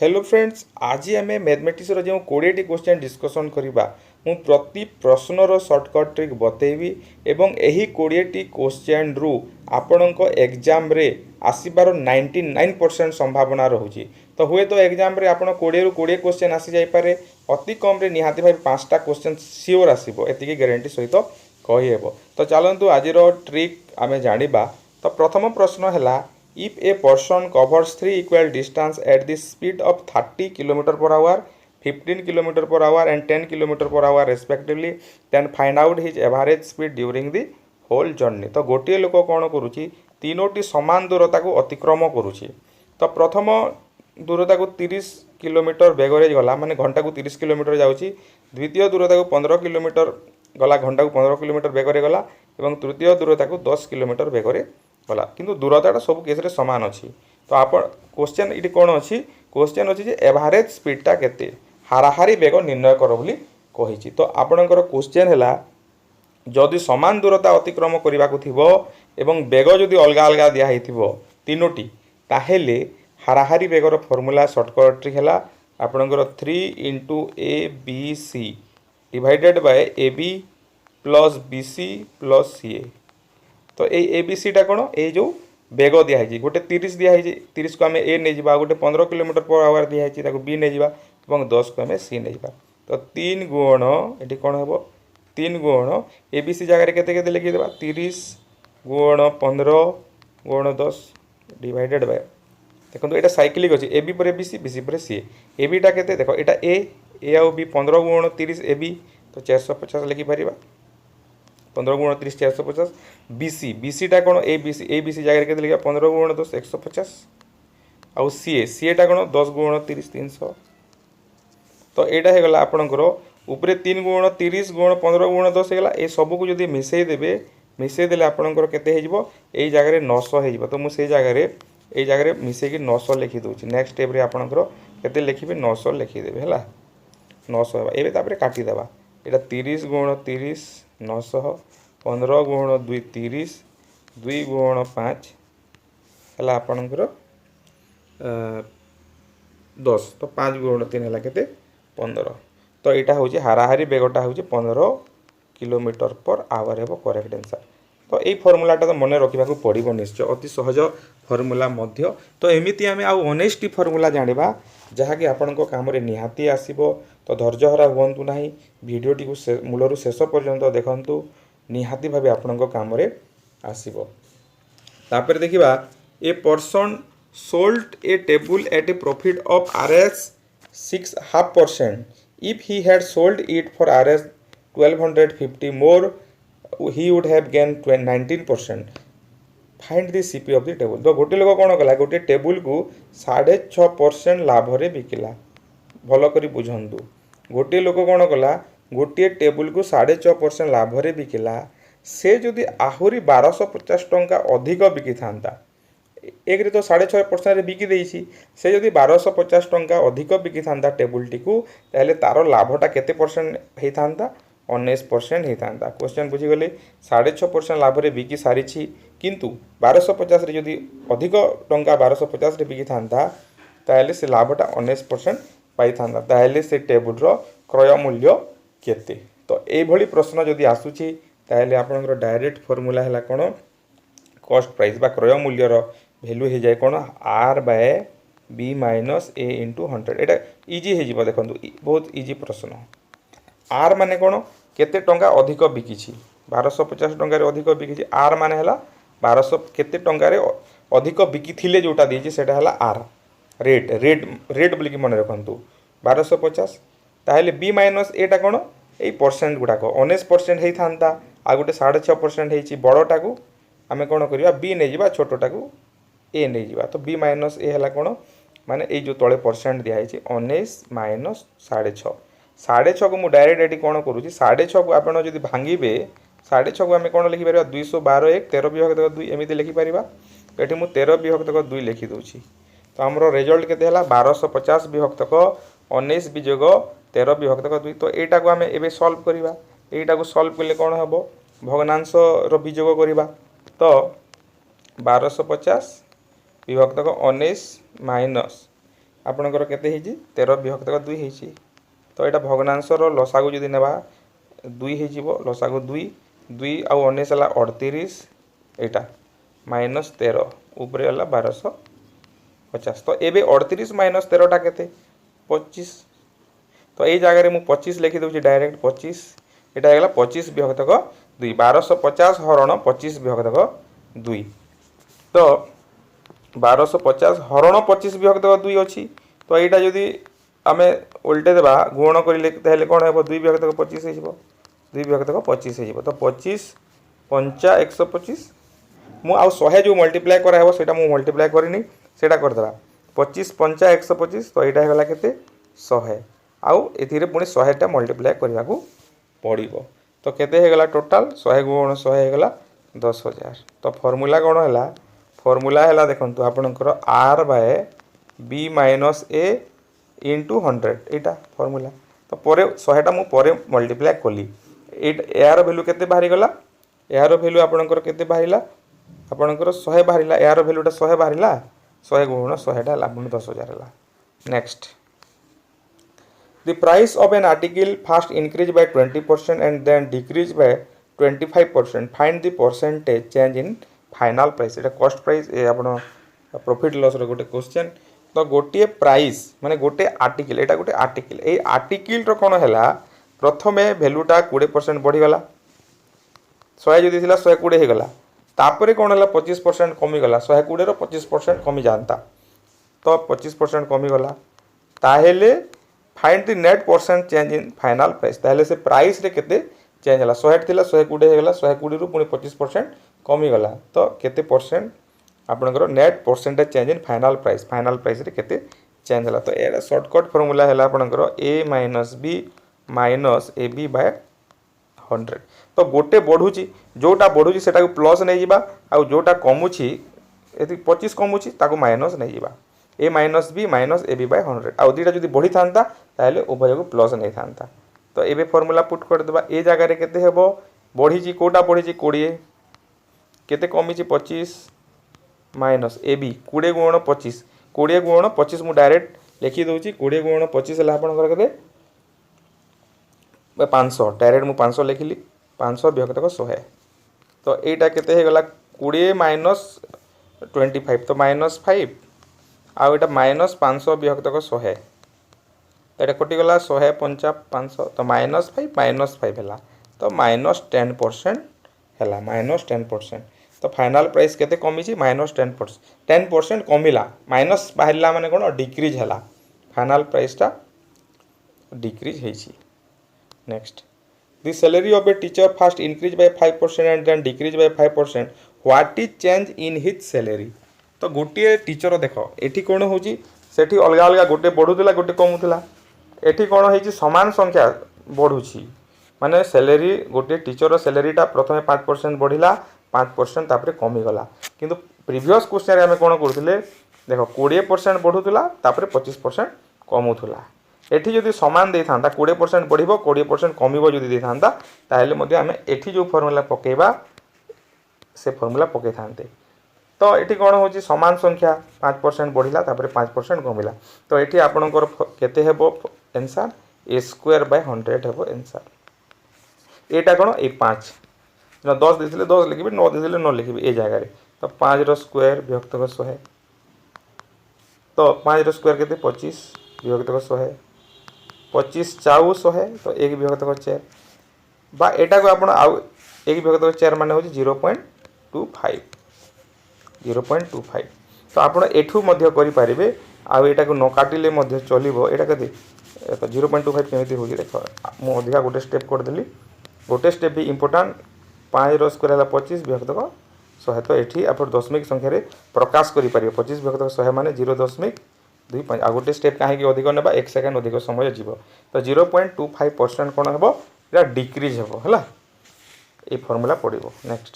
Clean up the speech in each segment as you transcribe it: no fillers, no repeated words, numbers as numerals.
Hello friends, आज आम mathematics जो 20 टी क्वेश्चन डिस्कसन करवा मु प्रति प्रश्नर सर्टकट ट्रिक बतेबी एवं यही 20 टी क्वेश्चन रु आपण एग्जाम रे आसबार 99% संभावना रोचे। तो हुए तो एग्जाम रे आपण 20 रु 20 क्वेश्चन आसी जाइपे, अति कम रे निहाती भाई 5टा क्वेश्चन सियोर आसो, एति गारंटी सहित कहीहेब। तो चलतु आज ट्रिक आम जाना। तो प्रथम प्रश्न है, if a person covers 3 equal distance at the speed of 30 km per hour, 15 km per hour and 10 km per hour respectively, then find out his average speed during the whole journey। तो गोटे लोक कौन करुच्ची, तीनोटी समान दूरता को अतिक्रम करुच्ची। तो प्रथम दूरता को 30 kilometre बेगरे गला, माने घंटा को 30 किलोमीटर जाऊँगी। द्वितीय दूरता को 15 किलोमीटर गला, घंटा को 15 किलोमीटर बेगरे गला। एवं तृतीय दूरता को 10 किलोमीटर बेगरे गला, किंतु दूरता सब केस सामान अच्छी। तो आप क्वेश्चन ये कौन अच्छी, क्वेश्चन अच्छी जे एवरेज स्पीडटा केते, हाराहारी बेग निर्णय कर बोली कही। तो आपणकर क्वेश्चन है, जदि सामान दूरता अतिक्रम करने को थिबो एवं बेग जदि अलग अलग दिया हिथिबो तीनोटी, ताहेले हाराहारी बेगर फॉर्मूला सर्टकट ट्रिक है आपणकर 3 × ABC divided by AB plus BC plus CA। तो ये ABC टा कौन, ये जो बेग दिखाई गोटे 30 दिखाई, 30 को आम ए नहीं जा, गोटे 15 किलोमीटर पर आवर दिखाई बी नहीं जा, 10 को आम सी नहीं जा। तो 3 गुण ये कौन हम, 3 गुण ABC जगह के लिखिदेवा, 30 गुण 15 गुण 10 डिवाइडेड बाय, देखो ये साइक्लिक अच्छी AB पर BC BC पर CA। AB टा केते देखो, यहाँ ए आउ B 15 गुण 30 AB, तो 450 लिखिपर, 15 गुण 30 450। BC टा कौन, ABC जगह के लिखा 15 गुण 10 150। आउ CA टा कौन 10 गुण 30 300। तो यहाँ होगा आपणकर उपरे 3 गुण 30 गुण 15 गुण 10 होगा। ये सबको जब मिसईदे मिसईदे आपणकर केते हो, यही जगह 900 हो। तो मुझे जगह मिसेक 900 लिखिदे। नेक्स्ट स्टेप आपणकर केते लिखिबे 900 लिखिदेवे है, 900 एवं तापर काटिदेवा। यहाँ 30 गुण 30 900, 15 गुण 2 30, 2 गुण 5 है आपणकर 10। तो 5 गुण 3 है केते 15। तो यहाँ हूँ हाराहारी बेगटा हूँ 15 kilometre per our hey correct answer. तो यही फर्मूलाटा तो मन रखा पड़ो निश्चय, अति सहज फर्मूला मध्य। तो एमती आम आउ 19 फर्मूला जाना जहाँकि आपण काम निहाती आसो। तो धैर्यहरा हूँ ना, भिडटी को मूलर शेष पर्यंत देखु, निहाती भाव आपण काम आसो। तापर देखा, a person sold a table at a profit of Rs 6.5%। If he had sold it for Rs 1250 more, he would have gained 19%। Find the CP of the table. तो गोटे लोक कौन कला, गोटे टेबुल को 6.5% लाभ रे बिकिला। भल करी बुझंतु, गोटे लोक कौन कला, गोटे टेबुल को 6.5% लाभ रे बिकिला। से जदि आहुरी 1250 टंका अधिक बिकी था, एक तो 6.5% बिकी देइछि, से जदि 1250 टंका अधिक बिकी था टेबुल टी को, ताहले तार लाभटा केते परसेंट होता, 19% होता। क्वेश्चन बुझीगले, 6.5% लाभ रे बिकी सारी, किंतु 1250 रे जदि अधिक टंका 1250 रे बिकी था, ताहले से लाभटा 19% पाई था, ताहले से टेबुल रो क्रय मूल्य केते। तो ये प्रश्न जदि आसुची, ताहले आपनकर डायरेक्ट फॉर्मूला है कौन, कॉस्ट प्राइस बा क्रय मूल्यर वैल्यू हो जाए कौन, R/B - A × 100। एटा इजी हो, देखो बहुत इजी प्रश्न। आर माने कौन, केते टंका अधिक बिकी, 1250 टंकार अधिक बिकी। आर माने है 1200 केते टंकार अधिक बिकी थिले, जोटा दीजिए सेटा है आर, रेट रेट रेट बोलिक मन रखु 1250। ताहले B - A टा कौन, यही परसेंट गुड़ाक 19% होता, आ गोटे 6.5% होती। बड़टा को आम कौन करवा, B नहीं जा, छोटा को A नहीं जा। तो B - A है कौन, माने ये जो तले परसेंट दिखाई 19 - 6.5। 6.5 को मुझे डायरेक्ट ये कौन करुँच, 6.5 को आपड़ जब भांगे, 6.5 को आम कौन लिखिपर, 212 1 13 विभक्त 2 एमती लिखिपर। तो ये मुझे 13 विभक्त 2 लिखिदे। तो आमर रिजल्ट केते है 1250 विभक्त 19 वियोग 13 विभक्त 2। तो यहाँ को आम ए सल्व करवा, यहाँ को सल्व कले कौन हम, भग्नांश वियोग करवा। तो 1250 विभक्त 19 - आपणकर केते ହେଇଛି 13 ବିଭକ୍ତକ 2 ହେଇଛି। तो यहाँ भग्नांशर लसागु जदि नेबा 2 हो लसागु 2 2 आउ 19 है 38 यहाँ माइनस 13 उपरे है 1250। तो ये 38 माइनस 13 केते 25। तो ये जगह मुझे 25 लिखिदे डायरेक्ट 25 यहाँ है 25 विभक्तक 2 1250 हरण 25 विभक्तक 2। तो 1250 हरण 25 विभक्तक 2 अच्छी। तो यहाँ जदि आम उल्टे देवा गुण करें कौन है 2 विभक्तक 25 हो 2 विभक्तक 25 हो। तो 25 पंचा 125 मु आउ 100 जो मल्टीप्लाए कराइब से मल्टीप्लाए करनी से करदे 25 पंचा 125। तो यहाँ होगा के 100 आउ ए पुणी 100टा मल्टीप्लाए करने को पड़ो। तो केते होगा टोटाल 100 गुण 100 होगा 10,000। तो फॉर्मूला कौन है फॉर्मूला है देखो आपणकर r by b minus a into 100 यहाँ फॉर्मूला। तो पर 100टा मुझे मल्टीप्लाए कली यार भैल्यू केते बाहरी गला यार भैल्यू आपणकर केते बाहरिला आपणकर 100 बाहरिला यार भैल्यूटा 100 बाहरिला 100 गुण 100टा है पुणी 10,000 है। Next the price of an article first increase by 20% and then decrease by 25%. Find the percentage change in final price। এটা cost price ए आपण प्रॉफिट लॉस रो गोटे क्वेश्चन। तो गोटे प्राइस माने गोटे आर्टिकल एटा गोटे आर्टिकल ए आर्टिकल रो कोन हैला प्रथमे वैल्यूटा 20% बढ़ी गला 100 जदि थिला 120 हे गला तापरे कोन हैला 25% कमी गला 120 रो 25% कमी जानता। तो 25% कमी गला ताहेले find the net percent change in final price. ताहले से प्राइस रे केते चेंज हला 100 थिला 120 हे गला 120 रु पुनी 25% कमी गला। तो केते परसेंट आपनकर net percentage change in final price रे केते चेंज हला। तो एरा शॉर्टकट फार्मूला हैला आपनकर a minus b minus ab by 100। तो गोटे बढ़ुची जोटा बढ़ुची सेटा को प्लस नहीं जिबा आ जोटा कमुची एति 25 कमुची ताको माइनस नहीं जिबा A minus B minus A B by 100 आउ दुईटा जब बढ़ी था ताहले उभय को प्लस नहीं था। तो ये फॉर्मूला पुट कर देबा ए जगह रे केते हेबो बढ़ी कोटा बढ़ी 20 केते कमी 25 माइनस ए बी 20 गुण 25 20 गुण 25 मु डायरेक्ट लिखि दउची 20 गुण 25 हला आपन केते 500 डायरेक्ट मु 500 लिखिली 500 विभक्तक 100। तो एटा केते हे गला 20 माइनस 25 तो माइनस 5 आउ एटा माइनस 500 विभक्तक 100। तो ये कटिगला 100 पंचा 500 तो माइनस 5 है तो माइनस 10% है माइनस 10%। तो फाइनल प्राइस केते कमी माइनस 10% कमिला माइनस बाहर माने कौन डिक्रीज है फाइनल प्राइसटा डिक्रीज है। Next the salary of a teacher first increase by 5% and then decrease by 5%। What is change in his salary. तो गोटे टीचर देख ये कौन हो अलग अलग गोटे बढ़ुला गोटे कमुला एठी कौन हो सामान संख्या बढ़ुची माने सैलरी गोटे टीचर सैलरीटा प्रथम 5% बढ़िला 5% तापर कमीगला किंतु प्रीवियस क्वेश्चन आम कौन करूँ देख 20% बढ़ुला 25% कमुला एठी जदि सामान दे था 20% बढ़ 20% कम जदि ताहले आम एठी जो फॉर्मूला पकेबा से फॉर्मूला पके थांते। तो ये कौन हो सामान संख्या 5% बढ़िला 5% कमिला। तो ये आपणकर केते हेबो आंसर ए स्क्वायर बाय 100 हेबो आंसर। एटा कौन ए 5 10 देथिले 10 लिखिबे 9 देथिले 9 लिखिबे ए जगह रे। तो 5 रो स्क्वायर विभक्तक 100। तो 5 रो स्क्वायर केते 25 विभक्तक 100 25 चाउ 100 तो 1 विभक्तक 4 बा एटा को आपण आउ 1 विभक्तक 4 माने हो 0.25 0.25। तो आप एठू करें आउ यहाँ को न काटिले चलो यहाँ के 0.25 केमी हो देख मुझे अधिका गोटे स्टेप करदेली गोटे स्टेप भी इम्पोर्टाट 5 रो स्क्वायर है 25 विभक्तक 100। तो ये आप दशमिक संख्यार प्रकाश करें 25 विभक्तक 100 मान 0.25 आ गोटे स्टेप कहीं अधिक ना 1 सेकेंड अधिक समय जीव। तो 0.25% कौन हम या डिक्रीज है ये फॉर्मूला पड़ो। Next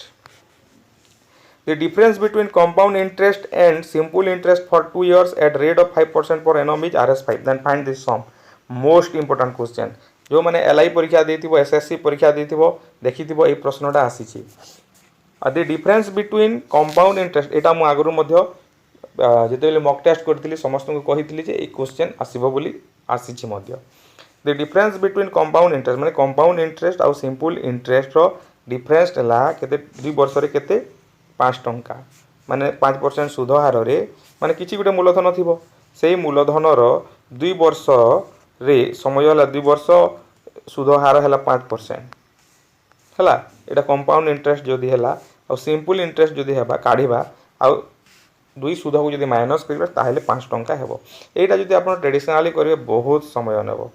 The difference between compound interest and simple interest for 2 years at rate of 5% per annum is Rs5. Then find this sum. Most important question. जो मैंने LI परीक्षा देथिबो SSC परीक्षा देथिबो देखिथिबो ए प्रश्नटा आसीछि। The difference between compound interest एटा मु आगरु मध्य ଯେତେବେଳେ mock test କରିଥିଲି ସମସ୍ତଙ୍କୁ କହିଥିଲି ଯେ ଏଇ क्वेश्चन ଆସିବ ବୋଲି ଆସିଛି ମଧ୍ୟ। The difference between compound interest माने कंपाउंड इंटरेस्ट आउ सिंपल इंटरेस्ट रो डिफरेंस ला केते 2 वर्ष रे केते 5 टंका माने 5% सुध हार रे माने किछि गुटे मूलधन थिबो सेही मूलधन रो 2 वर्ष रे समय होला 2 वर्ष सुध हार हैला 5% हैला एटा कंपाउंड इंटरेस्ट जदी हैला और सिंपल इंटरेस्ट जदी हेबा काढिबा और 2 सुध को जदी माइनस करबा ताहेले 5 टंका हेबो एटा जदी आपण ट्रेडिशनली करबे बहुत समय नेबो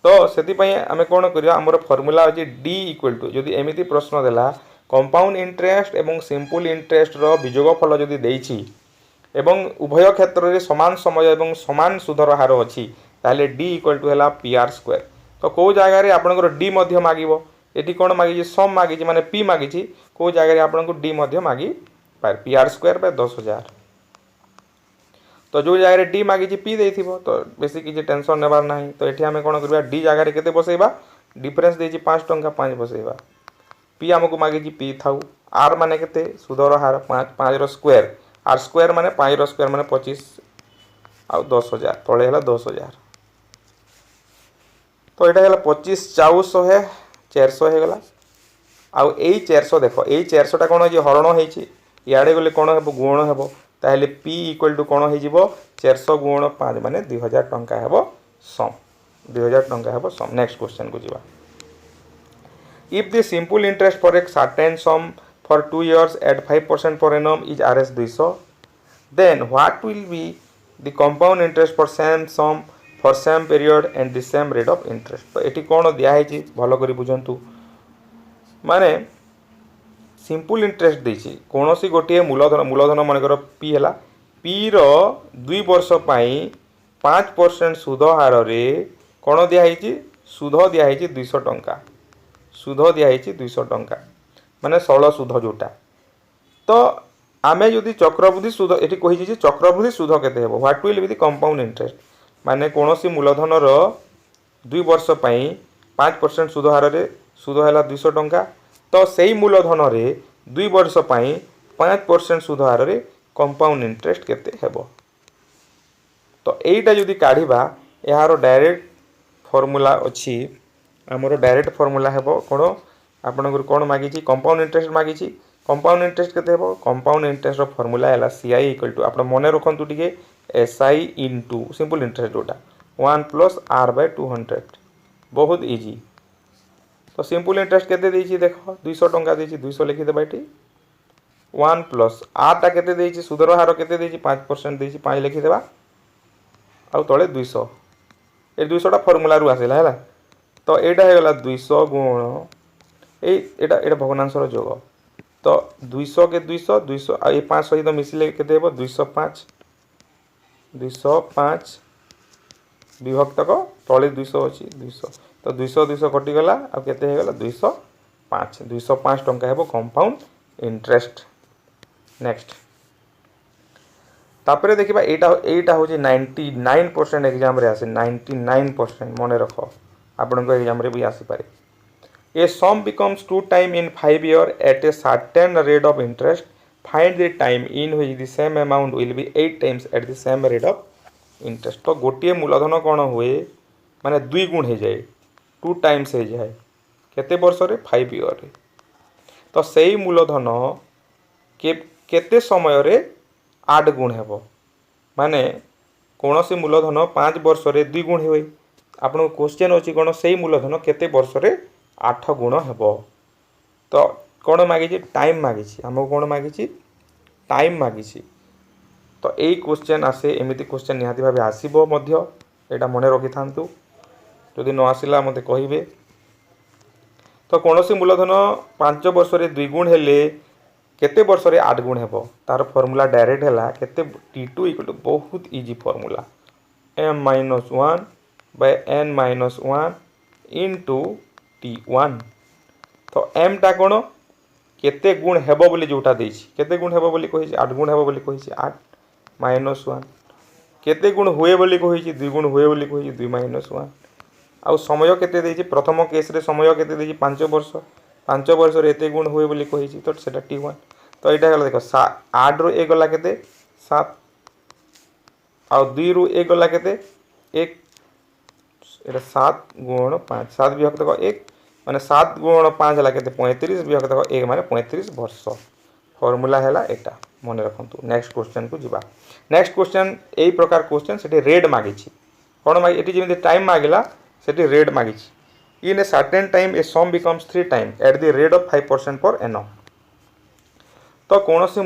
तो से आम कौन कर आमर फर्मूला अच्छे डी इक्वल टू जदि एमती प्रश्न देला कंपाउंड इंटरेस्ट एवं सिंपल इंटरेस्ट रो विजोगफल जदि देछि एवं उभय क्षेत्र में समान समय एवं समान सुधर हार अच्छी ताले डी इक्वल टू है पी आर स्क्वायर तो कौ जगार आपंकर डी मागिबो एटी कौन मागी सम मागी माने पी मागी कौ जगार आपको डी मागी पार पी आर स्क्वायर बाय 10,000 तो जो जगह डी मागी पी दे तो बेसी किसी टेंशन नेबार ना तो ये आम कौन करवा डी जगह केते बसेबा डिफरेंस देछि 5 टंका 5 बसेबा पी आमको मागी पी थाउ आर माने केते सुधर हार 5 रो स्क्वायर आर स्क्वायर माने 5 रो स्क्वायर माने 25 आ 10,000 तले है 10,000 तो यहाँ है 25 400 है 400 हो गला आउ यही 400 देख यही 400टा कौन हो हरण हो इे गले कौन हे गुण हे ताहले पी इक्वल टू कौन हो 400 गुण 5 माने 2000 टंका हेबो सम 2000 टंका हेबो सम नेक्स्ट क्वेश्चन को जीवा if the simple interest for a certain some for 2 years at 5% per annum is rs 200 then what will be the compound interest for same sum for same period and the same rate of interest तो eighty कौन दिया है भल कर बुझंतु माने simple interest देछि कौन सी गोटे मूलधन मनकर पी है पी रो 2 वर्ष पाई 5% सुध हार रे कौन दिखाई सुध दिखाई 200 टंका सुध दिखाई 200 टंका माने 16 सुध जोटा तो आमे जदि चक्रवृद्धि सुध एटी कहि चक्रवृद्धि सुध केते हेबो what will be the compound interest माने कौन सी मूलधन रो 2 वर्ष पाई 5% सुध हार रे सुध है 200 टंका तो सही मूलधन रे 2 वर्ष पाई 5% सुध हार रे कंपाउंड इंटरेस्ट केते हेबो तो एटा जदि काढिबा यार डायरेक्ट फॉर्मूला अछि हमरो डायरेक्ट फॉर्मूला हेबो कोन आपनकर कोन मागी छी कंपाउंड इंटरेस्ट मागी छी कंपाउंड इंटरेस्ट केते हेबो कंपाउंड इंटरेस्ट रो फॉर्मूला हैला सीआई इक्वल टू आपण मने रखंतु टिके एसआई इनटू सिंपल इंटरेस्ट जोटा 1 प्लस आर बाय 200 बहुत इजी तो सिंपल इंटरेस्ट केते देछि देखो 200 टंका देछि 200 लिखि देबा एटी 1 प्लस आर ता केते देछि सुधर हार केते देछि 5% देछि 5 लिखि देबा आ तळे 200 ए 200 टा फार्मूला रु आसेला हैला तो एटा हे गला 200 गुण एटा एटा भग्नांश रो जोग तो 200 के 200 200 आ 5 सहित मिसिले केते हेबो 205 विभक्त को तले 200 अछि 200 तो 200 200 कटि गला आ केते हे गला 205 टंका हेबो कंपाउंड इंटरेस्ट नेक्स्ट तापरे देखिबा एटा होची 99% एग्जाम रे आसे 99% मने रखो आपन को एग्जाम रे भी आसी पारे ए सम becomes 2 time in 5 year at a certain rate of interest find the time in which the same amount will be 8 times at the same rate of interest तो गोटे मूलधन कौन हुए माने 2 गुण हो जाए 2 टाइम्स हो जाए केते वर्ष रे 5 ईयर रे तो सही मूलधन केते समय रे 8 गुण हेबो माने कौन सी मूलधन 5 वर्ष रे 2 गुण होई आपन क्वेश्चन अछि कोन सही मूलधन केते वर्ष रे 8 गुण हेबो तो कौन मागी टाइम मागी हमको कौन मागी टाइम मागी तो यही क्वेश्चन आसे एमती क्वेश्चन निहाती भाव आसो यहाँ मन रखि था जदि न आसला मत कहे तो कौन सी मूलधन 5 वर्ष रे 2 गुण हेले केते वर्ष रे 8 गुण हेबो तार फॉर्मूला डायरेक्ट हैला केते t2 इक्वल टू बहुत easy formula m-1 by n-1 into t1 तो m टा कोन केते गुण हेबो बोली जोटा देछि केते गुण हेबो बोली कहि 8 गुण हेबो बोली कहि 8 -1 केते गुण हुए बोली कहि 2 गुण हुए बोली कहि 2 -1 आ समय केते देछि प्रथम केस रे समय केते देछि 5 वर्ष रे एते गुण हुए बोली कहि तो सेटा t1 तो एटा गला देखो 8 रो ए गला केते 7 आउ 2 रु 1 गला केते 1 एटा 7 गुण 5 7 विभक्त 1 माने 7 गुण 5 हला केते 35 विभक्त 1 माने 35 वर्ष फॉर्मूला हैला एटा मन रखंतु। नेक्स्ट क्वेश्चन को जिबा। नेक्स्ट क्वेश्चन एई प्रकार क्वेश्चन सेठी रेड मागी छी कोन मागी एठी जेमि टाइम मागिला सेठी रेड मागी छी in a certain time a sum becomes 3 time at the rate of 5% per annum. तो कोनोसी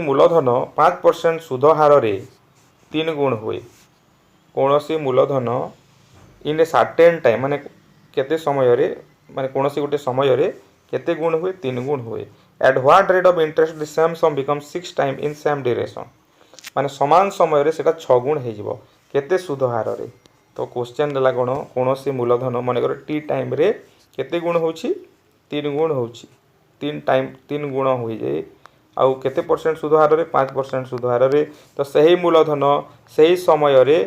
मूलधन 5% सुध हार रे 3 गुण हुए कोनोसी मूलधन इन ए सर्टेन टाइम माने केते समय रे माने कोनोसी गोटे समय रे केते गुण हुए 3 गुण हुए at what rate of interest the same some becomes 6 time in same duration माने समान समय रे सेटा 6 गुण हे जिवो केते सुध हार रे। तो क्वेश्चन देला कोन कोनोसी मूलधन माने कर टी टाइम रे केते गुण होछि 3 गुण होछि 3 टाइम 3 गुण होई जे आउ केते परसेंट सुध हार रे 5% सुध हार रे। तो सही मूलधन सही समय रे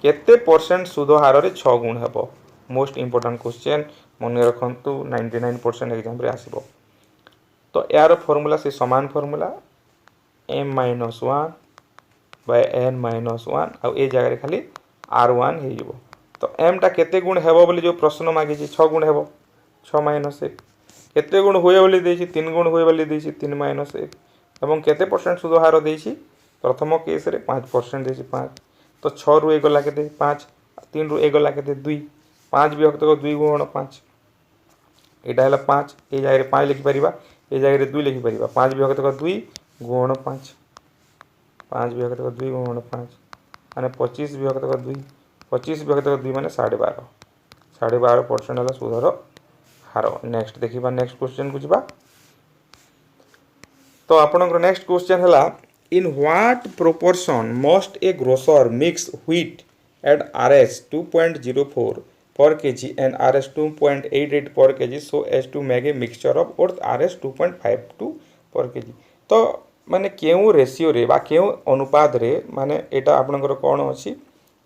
केते परसेंट सुध हार रे 6 गुण हेबो मोस्ट इंपोर्टेंट क्वेश्चन मन रखंतु 99% एग्जाम रे आसीबो। तो यार फॉर्मूला से समान फॉर्मूला m-1 बाय n-1 आउ ए जगह रे खाली r1 हे जिवो। तो m टा केते गुण हेबो बोली जो प्रश्न मागी छी 6 गुण हेबो 6 - 1 केते गुण होय बोली देछि 3 गुण होय बोली देछि 3 - 1 एवं केते परसेंट सुध हार देछि प्रथम केस रे 5% देछि 5। तो 6 रु 1 गला केते 5 3 रु 1 गला केते 2 5 विभक्त 2 गुण 5 एटा हला 5 ए जगह रे 5 लिखि परिबा ए जगह रे 2 लिखि परिबा 5 विभक्त 2 गुण 5 5 विभक्त 2 गुण 5 माने 25 विभक्त 2 25 विभक्त 2 माने 12.5 12.5% हला सुधर हार। नेक्स्ट देखिबा नेक्स्ट क्वेश्चन को जिबा। तो आपनकर नेक्स्ट क्वेश्चन हला in what proportion must a grocer mix wheat at RS 2.04 per kg and RS 2.88 per kg so as to make a mixture of worth RS 2.52 per kg। तो माने केउ ratio रे बा केउ अनुपात रे माने एटा आपनकर कोन अछि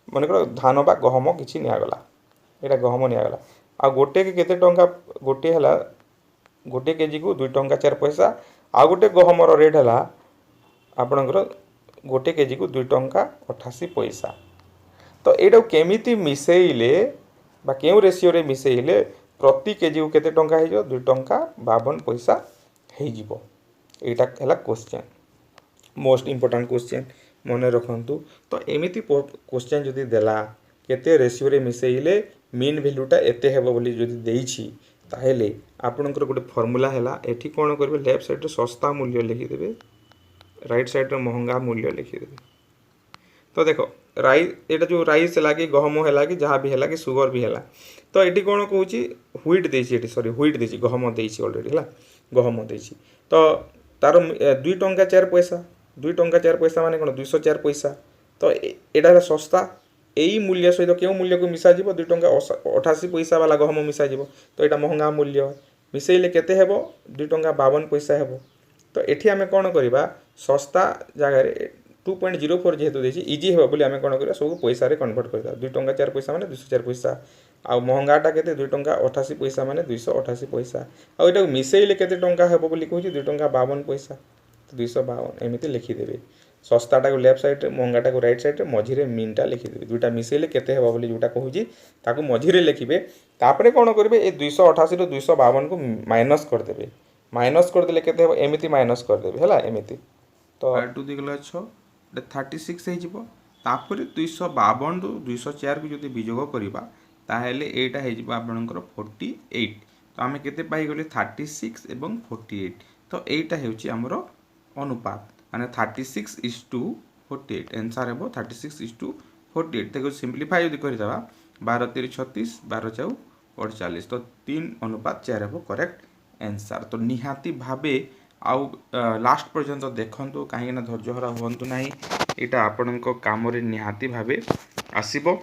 माने कर धान बा गहम किछि निया गला एटा गहम निया गला आ गोटे के केते टंका गोटे हला गोटे केजी को 2 टंका 4 पैसा आ गोटे गहमर रेट हला आपनकर गोटे केजी को 2 टंका 88 पैसा। तो एटा केमिति मिसेइले बा केउ रेशियो रे मिसेइले प्रति केजी को केते टंका हे जो 2 टंका 52 पैसा हे जिवो एटा हला क्वेश्चन मोस्ट इंपोर्टेंट क्वेश्चन मन रखंतु। तो एमिति क्वेश्चन जदि देला केते रेशियो रे मिसेइले मीन वैल्यूटा एते हेबो बोली जदि देइछि ताहेले आपनकर गोटे फार्मूला हैला एठी कोन करबे लेफ्ट साइड रे सस्ता मूल्य लिखि देबे राइट साइड रे महंगा मूल्य लिखि देबे। तो देखो राइस एटा जो राइस हैला कि गहम हैला कि जहां भी हैला कि सुगर भी हैला तो एठी कोन कहूची व्हीट देछि एठी सॉरी व्हीट देछि गहम देछि ऑलरेडी हैला गहम देछि। तो तार 2 टंका 4 पैसा 2 टंका 4 पैसा माने कोन 204 पैसा। तो एटा सस्ता एई मूल्य सहित केउ मूल्य को मिसा जिवो 2 टंका 88 पैसा वाला गहम मिसा जिवो तो एटा महंगा मूल्य मिसेइले केते हेबो 2 टंका 52 पैसा हेबो। तो एठी हमें कोन करिबा सस्ता जगह रे 2.04 जेहेतु देछि इजी हेबो बोली हमें कोन करिबा सब पैसा रे कन्वर्ट करदा 2 टंका 4 पैसा माने 204 पैसा आ महंगाटा केते 2 टंका 88 पैसा माने 288 पैसा आ एटा मिसेइले केते टंका हेबो बोली कहूची 2 टंका 52 पैसा तो 252 एमिति लिखि देबे सस्ताटा को लेफ्ट साइड रे महंगाटा को राइट साइड रे मझी रे मीन टा लिखि देबे दुटा मिसेइले केते हेबो बोली जोटा कहूची ताको मझी रे लिखिबे तापरे कोन करबे ए 288 रो 252 को माइनस कर देबे माइनस कर देले केते हेबो एमिति माइनस कर देबे हैला एमिति। तो 2 दिगला 6 36 हे जिवो तापरे 252 रो 204 को जदि वियोग करिबा ताहेले एटा हे जिवो आपनकर 48 तो आमे केते पाई गले 36 एवं 48 तो एटा हेउची हमरो अनुपात माने 36:48 आंसर हेबो 36:48 देखो सिंपलीफाई यदि करि दबा 12 3 36 12 4 48 तो 3:4 हेबो करेक्ट आंसर। तो निहाती भाबे आउ लास्ट पर्यंत देखंतु काहे ना धैर्य हरा होंतु नाही एटा आपनको काम रे निहाती भाबे आसीबो।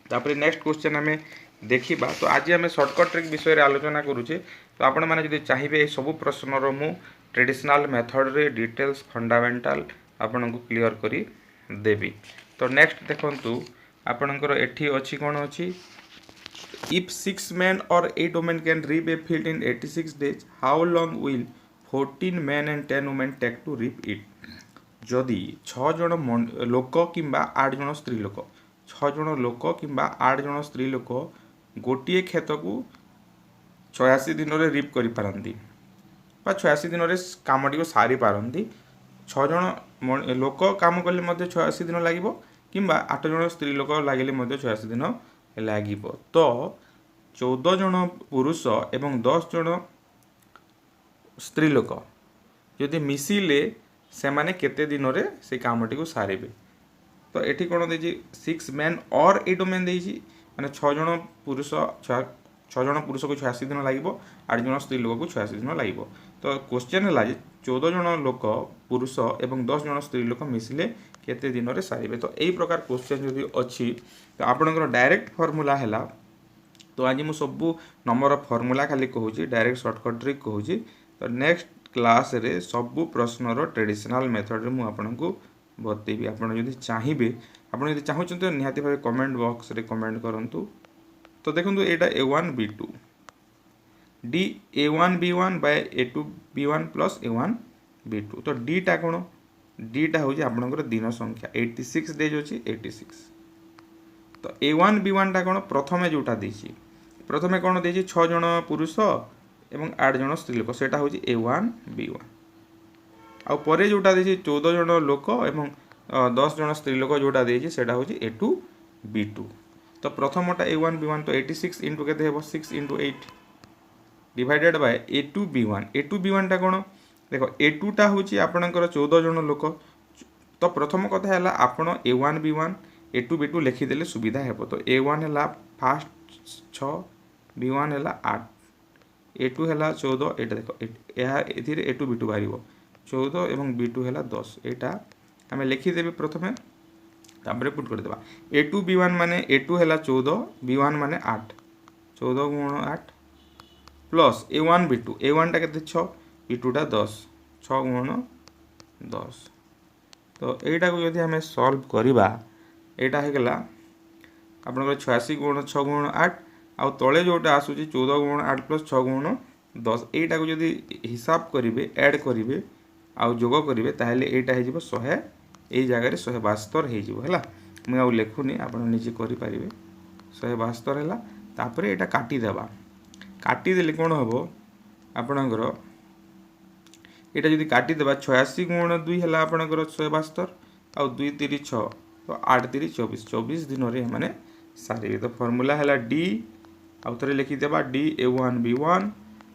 तापरे नेक्स्ट क्वेश्चन हमें देखिबा। तो आज हमें शॉर्टकट ट्रिक विषय रे आलोचना करूचे तो आपण माने जदि चाहिबे ए सब प्रश्न रो मु ट्रेडिशनल मेथड रे डिटेल्स फंडामेंटल आपनको क्लियर करी देबी। तो नेक्स्ट देखंतु आपनकर एठी अछि कोन अछि if 6 men or 8 women can reap a field in 86 days how long will 14 men and 10 women take to reap it। जदि 6 जन लोक किंबा 8 जन स्त्री लोक 6 जन लोक किंबा 8 जन स्त्री लोक गोटे क्षेत्र को 86 दिन में रिप कर पारती 86 दिन में कमटी को सारी पारती 6 जन लोक काम कले 86 दिन लगे किंबा 8 जन स्त्री लोक लगे 86 दिन लगे तो 14 जन पुरुष एवं 10 जन स्त्री लोक जदि मिसिले से माने केते दिन रे से कामटी को सारे तो एठी कोन देजी 6 मैन और 8 वुमेन देजी माने 6 जन पुरुष 6 जन पुरुष को 86 दिन लागिबो 8 जन स्त्री लोक को 86 दिन लागिबो तो क्वेश्चन है 14 जन लोक पुरुष एवं 10 जन स्त्री लोक मिसिले केते दिन रे सारे तो यही प्रकार क्वेश्चन जदि अछि तो आपनकर डायरेक्ट फार्मूला हैला तो आज मु सब नंबर ऑफ फार्मूला खाली कहूची डायरेक्ट शॉर्टकट ट्रिक कहूची तो नेक्स्ट क्लास रे सबू प्रश्नर ट्रेडिशनल मेथड रे मु आपनको बतेबी आपण जदि चाहिबे आपण जदि चाहुचन तो निहाती भाबे कमेंट बॉक्स रे कमेंट करंतु तो देखंतु एटा a1 b2 d a1 b1 by a2 b1 plus a1 b2 तो d टा कोन d टा होची आपनकर दिन संख्या 86 डेज होची 86 तो a1 b1 टा कोन प्रथमे जोटा देची प्रथमे कोन देची 6 जन पुरुष एवं 8 जन स्त्री लोक सेटा होची a1 b1 आ परे जोटा देची 14 जन लोक एवं 10 जन स्त्री लोक जोटा देची सेटा होची a2 b2 तो प्रथमटा a1 b1 तो 86 इनटू केते हेबो 6 into 8 divided by a2 b1 टा कोन देखो a2 टा होची आपनकर 14 जन लोक तो प्रथम कथा हैला आपण a1 b1 a2 b2 लिखि देले सुविधा हेबो तो a1 हैला फर्स्ट 6 b1 हैला 8 a2 हैला 14 एटा देखो एहा एथिरे a2 b2 बारिबो 14 एवं b2 हैला 10 एटा हमें लिखि देबे प्रथमे ताबरे पुट कर देबा a2 b1 माने a2 हैला 14 b1 माने 8 14 गुण 8 प्लस a1 b2 a1 टा केते 6 b2 टा 10 6 गुण 10 तो एटा को यदि हमें सॉल्व करिबा एटा हे गेला आपनकर 86 गुण 6 गुण 8 आ तले जोटा आसुची 14 गुण 8 प्लस 6 गुण 10 एटा को जदि हिसाब करिवे ऐड करिवे आ जोग करिवे ताहेले एटा हे जिवो 100 एई जगह रे 172 हे जिवो हला मु आ लेखुनी आपण निजे करि परिवे 172 हला तापरे एटा काटी देबा काटी देले कोन हबो आपनकर एटा जदि काटी देबा 86 गुण 2 हला आपनकर 172 आ 2 3 6 तो 8 3 24 24 दिन रे माने सारे तो फार्मूला हला d आउ थरे लिखि देबा d a1 b1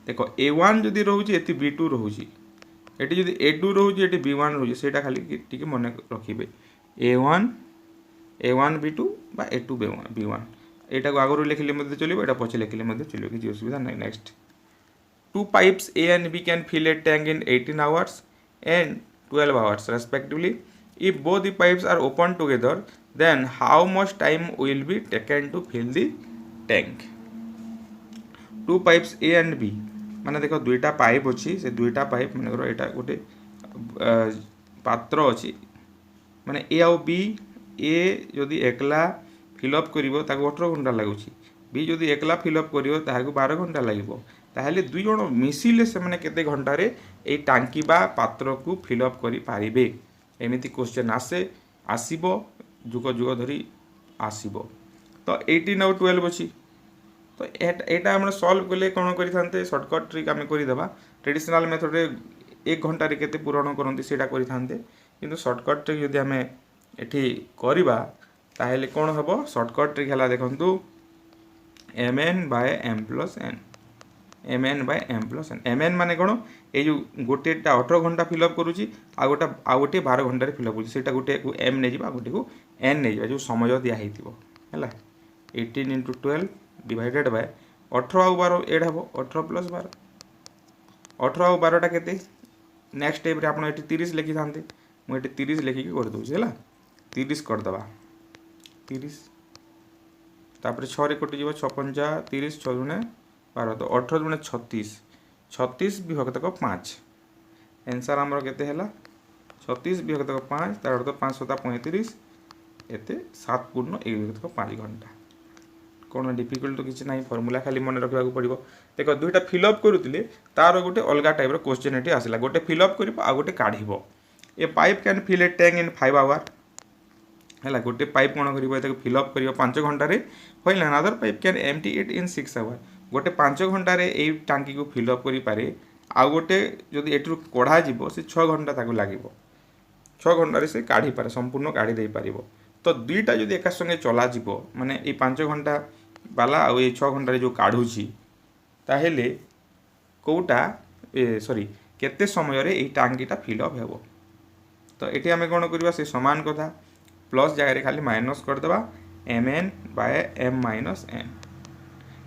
देखो a1 जदि रहउची एति b2 रहउची एटी जदि a2 रहउची एटी b1 रहउची सेटा खाली टिके मन रखिबे a1 b2 बा a2 b1 एटा को आगरो लिखले मध्ये चलिबो एटा पछे लिखले मध्ये चलिबो कि असुविधा नै next two pipes A and B can fill a tank in 18 hours and 12 hours respectively if both the pipes are open together then how much time will be taken to fill the tank two pipes A and B माने देखो दुईटा pipe अछि से दुईटा pipe माने करो एटा गोटे पात्र अछि माने A और B A जदि एकला फिल अप करिवो ताको 18 घंटा लागुछि B जदि एकला फिल अप करिवो ताको 12 घंटा लागिवो ताहेले दुई जण मिसिले से माने केते घंटा रे ए टांकी बा पात्र को फिल अप करि पारिबे एमिति क्वेश्चन आसीबो जुग जुग धरी आसीबो तो 18 और 12 अछि तो एटा हम सॉल्व कले कोन करि थानते शॉर्टकट ट्रिक हम करि देबा ट्रेडिशनल मेथड रे 1 घंटा रे केते पूरण करंती सेटा करि थानते किंतु शॉर्टकट ट्रिक यदि हमें एठी करिबा ताहेले कोन हबो शॉर्टकट ट्रिक हला देखंतु mn by m plus n mn by m plus n mn माने कोन ए जो गोटेटा 18 घंटा फिल अप करूची आ गोटे 12 घंटा रे फिल अप करूची सेटा गोटे को m नै जिबा गोटे को n नै जिबा जो समय दिया हेतिबो हैला 18 into 12 डिवाइडेड बाय 18 और 12 एड हबो 18 plus 12 18 और 12 टा केते नेक्स्ट स्टेप रे आपण एटी 30 लिखि थानते मु एटी 30 लिखि के कर दोछि हैला 30 कर दबा 30 तापर 6 रे कटि जिवो 6 5 30 6 गुणे 12 तो 18 गुणे 36 36 विभक्त को 5 आंसर हमर केते हैला 36 विभक्त को 5 तार अर्थ 5 7 35 एते 7 पूर्ण 1 विभक्त को 5 घंटा कोन डिफिकल्ट तो किछ नाही फार्मूला खाली मन रखबा को पड़िबो देखो दुईटा फिल अप करूतिले तार गोटे अलगा टाइप रो क्वेश्चन एटी आसिला गोटे फिल अप करिबो आ गोटे काढिबो a pipe can fill a tank in 5 hour है गोटे पाइप कौन कर फिलअप कर 5 घंटे while another pipe can empty it in 6 hour गोटे 5 घंटे ये टांकी को फिलअप करें आउ गोटे जदि एठू कढ़ा से 6 घंटा ताको लगे 6 घंटे से काढ़ी पारे संपूर्ण काढ़ी दे पार तो दुईटा जदि एका संगे चला माने ये 5 घंटा बाला आ 6 घंटे जो काढ़ुची ताहेले कोटा सॉरी केते समय रे ये टांकीटा फिलअप हेबो तो ये आम कौन करवा से समान कथा प्लस जगह खाली माइनस करदे mn by m minus n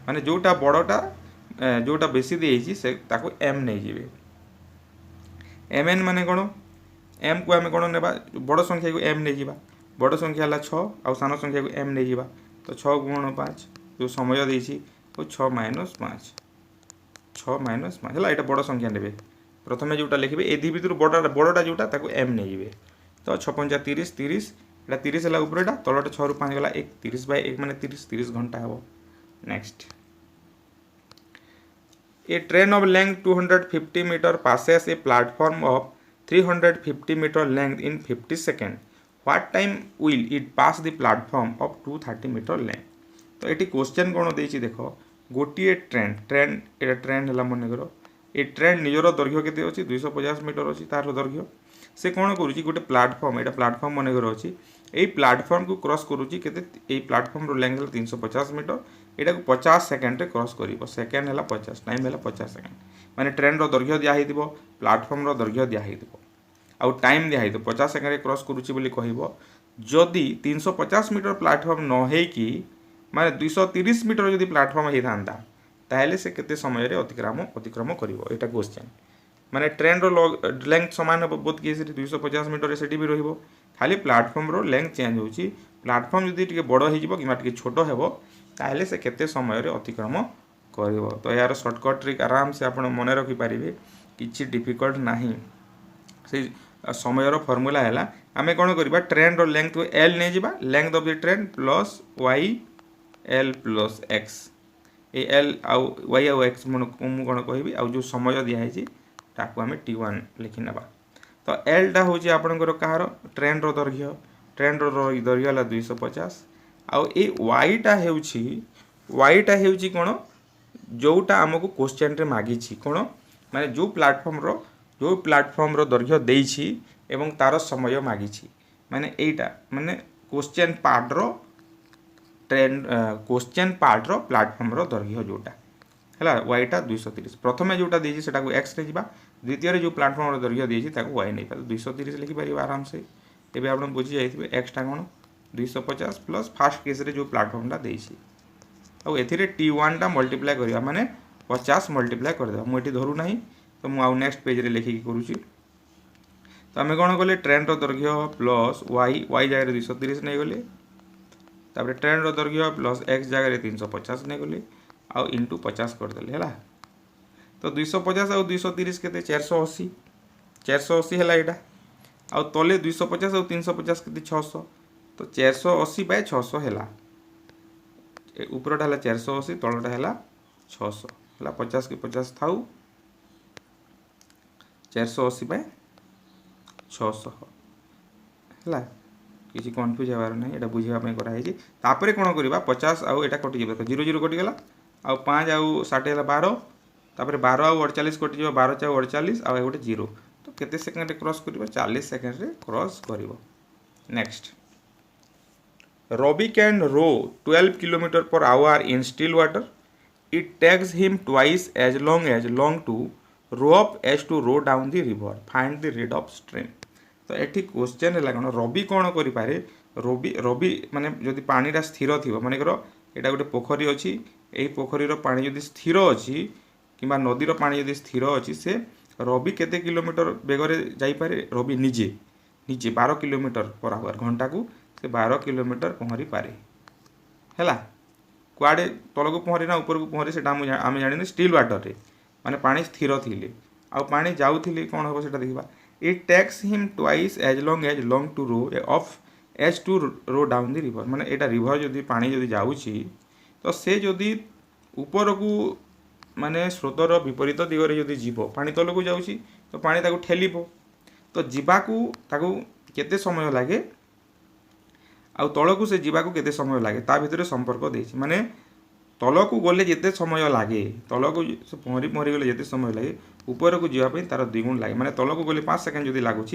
माने जोटा बड़टा जोटा बेसी देइछि से ताको m नहीं जीवे mn माने कौन m को आम कौन नेबा बड़ संख्या को m नहीं जीवा बड़ संख्या है 6 आउ सान संख्या को m नहीं जीवा तो 6 गुण 5 जो समय देइछि वो 6 माइनस 5 6 माइनस 5 है यहाँ बड़ संख्या ने प्रथम जोटा लिखे ए भितर बड़टा जोटा ताको m नहीं जीवे तो 6 पंजा 30 30 एटा 30 है ऊपर तलटा 6 रु 5 गला 1 30 बाय 1 माने 30 घंटा हे next a train of length 250 metre passes a platform of 350 metre length in 50 second what time will it pass the platform of 230 metre length तो ये क्वेश्चन कौन देछि देखो गोटे ट्रेन ये ट्रेन है मन कर ये ट्रेन निजर दैर्घ्य केते अच्छी 250 मीटर अच्छी तार दैर्घ्य से कौन करुच्ची गोटे प्लेटफॉर्म यहाँ प्लेटफॉर्म मन कर अच्छी यही प्लेटफॉर्म को क्रॉस करुच्ची केते प्लेटफॉर्म रो लेंथ 350 मीटर यहाँ को 50 सेकेंड रे क्रॉस कर सेकेंड है 50 टाइम है 50 सेकेंड माने ट्रेन रो दैर्घ्य दिखाई प्लेटफॉर्म रो दैर्घ्य दिखाई आउ टाइम दिखाई 50 सेकेंड क्रॉस करुच्ची बोली कहब जदि 350 मीटर प्लेटफॉर्म न होइकी माने 230 मीटर जदि प्लेटफॉर्म होता ताहले से केते समय रे अतिक्रम करिवो एटा क्वेश्चन माने ट्रेन रो लेंथ समान हो बोथ केस रे 250 मीटर सेठी भी रहिबो खाली प्लेटफॉर्म रो लेंथ चेंज होची प्लेटफॉर्म जदि टिके बड़ हो जिवो किमा टिके छोट हेबो ताहले से केते समय रे अतिक्रम करिवो तो यार शॉर्टकट ट्रिक आराम से आपण मने रखि परिबे किछि डिफिकल्ट नाही से समय फर्मूला है आम कौन करवा ट्रेन रो लेंथ को एल नहीं जावा length of the train plus Y L plus X A L आउ वाई आउ एक्स मुझे कौन कहि आउ जो समय दिखाई ताको आम T1 लिखि ना तो एलटा हूँ आपंकर कहार ट्रेन रो दैर्घ्य है 250 आउ ए वाईटा हूँ कौन जोटा आमको क्वेश्चन रे मागी कौन माने जो प्लेटफॉर्म रो दैर्घ्य देइछि एवं तार समय मागी माने एटा माने क्वेश्चन पार्ट रो प्लेटफॉर्म रो दैर्घ्य जोटा है वाईटा 230 प्रथम जोटा देइछि सेटा को एक्स रे जिबा द्वितीय जो प्लेटफॉर्म रो दैर्घ्य देइछि ताको वाई नै पारे 230 लिखि पारि आराम से एबे आपण बुझी जाइथिबे एक्स टा कोन 250 प्लस फर्स्ट केस रे जो प्लेटफॉर्म टा देइछि आ एथिरे T1 टा मल्टीप्लाई करिया माने 50 मल्टीप्लाई कर देबा मोटी धरु नाही तो मु आउ नेक्स्ट पेज रे लिखि करूची तो आम कौन कले ट्रेन रो दैर्घ्य प्लस वाई जगह 230 नहीं गले तापर ट्रेन रो दैर्घ्य प्लस एक्स जगह 350 नहीं गले आउ इंटू 50 करदे है तो 250 आउ 230 के 480 480 है यहाँ आउ तले 250 आउ 350 के 600 तो 480 बाय 600 है ऊपरटा है 480 तलटा है 600 है 50 के 50 थाउ 480 बाय 600 है किसी कन्फ्यूज होबार ना यहाँ बुझापी कराई तापर कौन करवा 50 आउ एटा कटि देखो 0 0 कटिगला आउ 5 आउ 60 है 12 तापर 12 आउ 48 कटि 12 चाउ 48 आउ गोटे 0 तो केते सेकेंड रे क्रॉस करबा 40 सेकेंड रे क्रॉस करबो next Ravi can row 12 kilometre per hour in still water it takes him twice as long to row up as to row down the river find the rate of stream तो ये question है कौन रवि कौन करें रवि माने जदि पानीटा स्थिर थी मानकर यहाँ गोटे पोखरी अच्छी यही पोखरीर पानी जदि स्थिर अच्छी कि नदीर पानी जदि स्थिर अच्छी से रवि केते किलोमीटर बेगरे जाइपारे रवि निजे 12 किलोमीटर पर आवर घंटा को से 12 किलोमीटर पहरी पारे है कुआड़े तल को पहरी ना ऊपर को पहरी से आम जानी स्टिल वाटर रे माने पानी स्थिर थिले आउ पानी जाऊथिले कौन हम से देखा it takes him twice as long to row off as to row down the river माने एटा रिवर जदि पानी जदि जाउछि तो से जदि ऊपर को माने स्रोतर विपरीत दिगरे जदि जीव पानी तल को जाउछि तो पानी ताको ठेलिबो तो जीवाकू ताकू केते समय लगे आउ तलकू से जीवाकू केते समय लगे ता भितर संपर्क देछि माने तलकू गले जिते समय लगे तलकू से पहरी पहरी गले जिते समय लगे ऊपर को जावाई तार द्विगुण लगे माने तलकू गले 5 सेकेंड जदि लगुच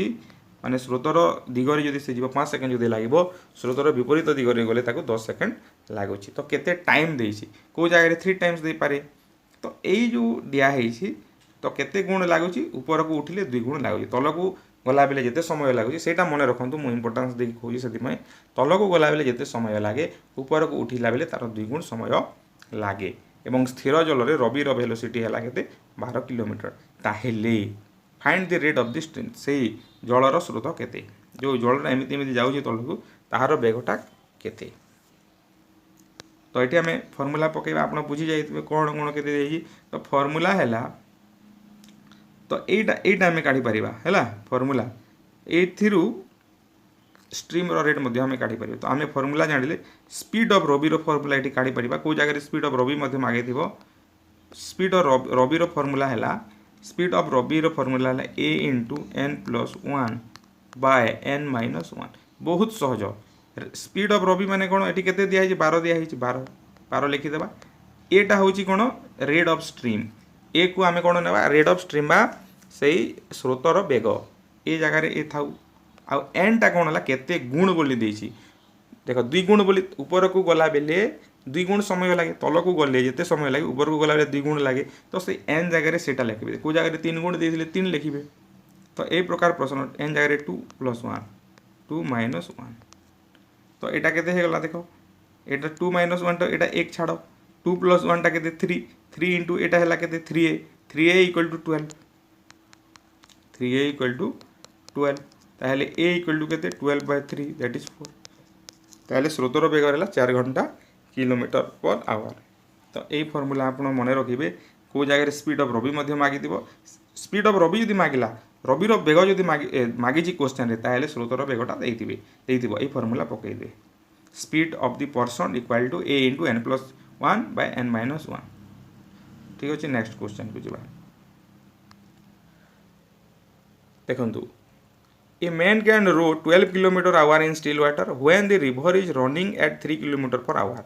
माने स्रोतर दिगरे जदि से जीव 5 सेकेंड जदि लगे स्रोतर विपरीत दिगरे गले ताको 10 सेकेंड लगुच तो केते टाइम देछि को जगह 3 टाइम्स दे पारे तो यही जो दिया है तो केते गुण लगुच ऊपर को उठिले 2 गुण लगुच तलकू गला बेले जिते समय लगुच सेटा मन रखु मु इंपोर्टेंस दे कहूँ से तलकू गला बेले जिते समय लगे ऊपर को उठिला बेले तार 2 गुण समय लगे एवं स्थिर जल में रविर वेलोसिटी है केते 12 किलोमीटर ताहेले find the rate of the stream से जलर स्रोत केते जो जल एमती एमती जाऊँ तलकू ताहार बेगटा केते तो ये आम फर्मूला पकेबा आप बुझी जाइए कौन कौन के तो फर्मूला है तो यहीटा आम काढ़ी पारिबा हैला फर्मूला एथिरु स्ट्रीम रो रेट मध्य आम काढ़ी पारिबा तो आम फर्मूला जानिले स्पीड ऑफ रवि रो फर्मूला ये काढ़ी पारिबा को जगह स्पीड ऑफ रवि मध्य मागे थिबो स्पीड ऑफ रवि रो फर्मूला है स्पीड ऑफ रवि रो फर्मूला है a into n plus 1 by n minus 1 बहुत सहज स्पीड ऑफ रवि माने कोन एटी केते दिया है 12 दिया है 12 लिखि देबा एटा होची कोन रेट ऑफ स्ट्रीम ए को आम कौन ना रेट ऑफ स्ट्रीम बा से स्रोतर बेग ए जगार ए थाउ आउ एन टा कौन है केते गुण बोली देछि देख 2 गुण बोली ऊपर को गला बेले 2 गुण समय लगे तल को गले जिते समय लगे ऊपर को गला बेले 2 गुण लगे तो से एन जगार सेटा लिखिबे को जगार 3 गुण देथिले 3 लिखिबे तो ए प्रकार प्रश्न एन जगार 2 प्लस 1 2 माइनस 1 तो एटा केते हे गला देखो एटा 2 माइनस 1 तो एटा 1 छाड़ 2 प्लस 1 टा केते 3 3 इंटू एटा है केते 3a equal to 12 3a equal to 12 ताहले a इक्वल टू केते 12 बाय 3 दैट इज 4 ताहले स्रोतर बेग रहला 4 घंटा किलोमीटर पर आवर तो यही फर्मूला आप मन रखिए को जगह स्पीड ऑफ रवि मध्य मागी स्पीड ऑफ रवि जदि मागिला रविर बेग जदि मागी क्वेश्चन ताहले स्रोतर बेगटा देइथिबे यही फर्मूला पकईदे speed of the person equal to a into n plus 1 by n minus 1 ठीक अच्छे नेक्स्ट क्वेश्चन को जावा देखंतु a man can row 12 kilometre hour in still water when the river is running at 3 kilometre per hour